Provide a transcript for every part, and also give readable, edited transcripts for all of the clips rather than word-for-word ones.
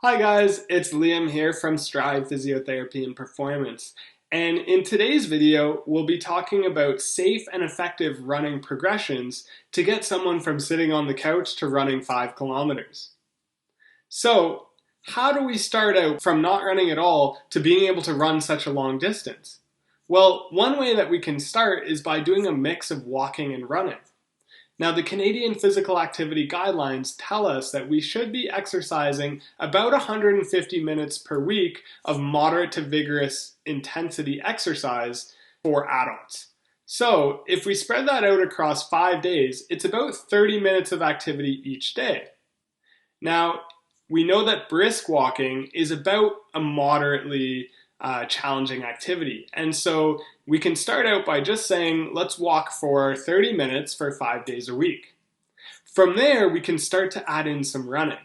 Hi guys, it's Liam here from Strive Physiotherapy and Performance. And in today's video, we'll be talking about safe and effective running progressions to get someone from sitting on the couch to running 5 kilometers. So, how do we start out from not running at all to being able to run such a long distance? Well, one way that we can start is by doing a mix of walking and running. Now, the Canadian Physical Activity Guidelines tell us that we should be exercising about 150 minutes per week of moderate to vigorous intensity exercise for adults. So, if we spread that out across 5 days, it's about 30 minutes of activity each day. Now, we know that brisk walking is about a moderately challenging activity. And so we can start out by just saying, let's walk for 30 minutes for 5 days a week. From there, we can start to add in some running.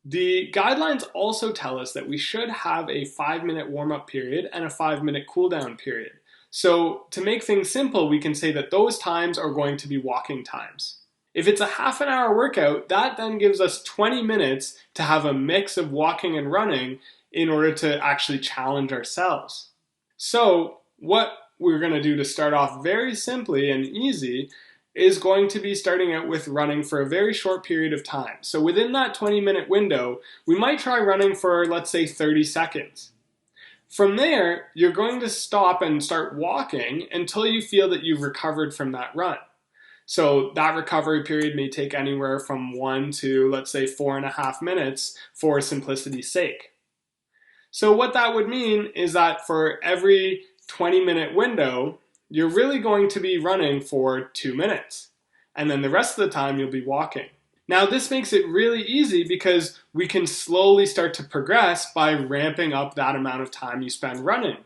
The guidelines also tell us that we should have a 5-minute warm-up period and a 5-minute cool-down period. So to make things simple, we can say that those times are going to be walking times. If it's a half an hour workout, that then gives us 20 minutes to have a mix of walking and running in order to actually challenge ourselves. So what we're going to do to start off very simply and easy is going to be starting out with running for a very short period of time. So within that 20-minute window, we might try running for, let's say, 30 seconds. From there, you're going to stop and start walking until you feel that you've recovered from that run. So that recovery period may take anywhere from 1 to, let's say, 4.5 minutes for simplicity's sake. So what that would mean is that for every 20-minute window, you're really going to be running for 2 minutes. And then the rest of the time you'll be walking. Now this makes it really easy because we can slowly start to progress by ramping up that amount of time you spend running.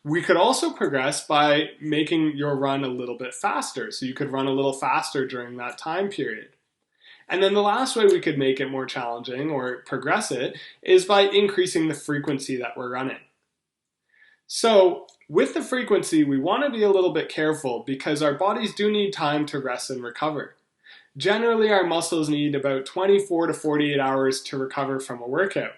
We could also progress by making your run a little bit faster. So you could run a little faster during that time period. And then the last way we could make it more challenging or progress it is by increasing the frequency that we're running. So with the frequency, we want to be a little bit careful because our bodies do need time to rest and recover. Generally, our muscles need about 24 to 48 hours to recover from a workout.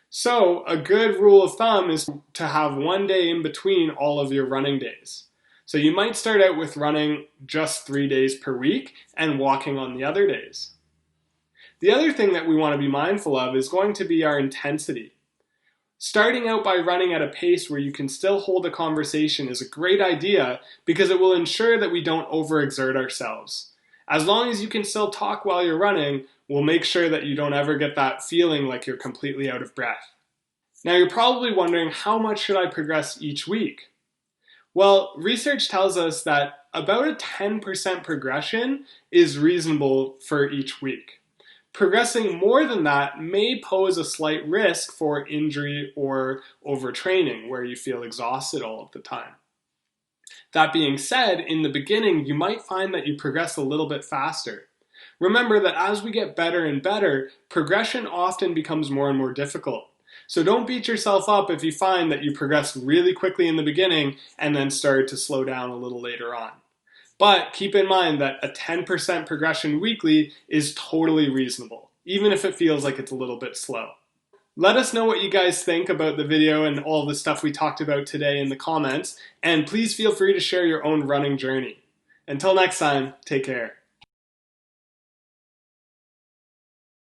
So a good rule of thumb is to have 1 day in between all of your running days. So you might start out with running just 3 days per week and walking on the other days. The other thing that we want to be mindful of is going to be our intensity. Starting out by running at a pace where you can still hold a conversation is a great idea because it will ensure that we don't overexert ourselves. As long as you can still talk while you're running, we'll make sure that you don't ever get that feeling like you're completely out of breath. Now you're probably wondering, how much should I progress each week? Well, research tells us that about a 10% progression is reasonable for each week. Progressing more than that may pose a slight risk for injury or overtraining, where you feel exhausted all of the time. That being said, in the beginning, you might find that you progress a little bit faster. Remember that as we get better and better, progression often becomes more and more difficult. So don't beat yourself up if you find that you progress really quickly in the beginning and then start to slow down a little later on. But keep in mind that a 10% progression weekly is totally reasonable, even if it feels like it's a little bit slow. Let us know what you guys think about the video and all the stuff we talked about today in the comments, and please feel free to share your own running journey. Until next time, take care.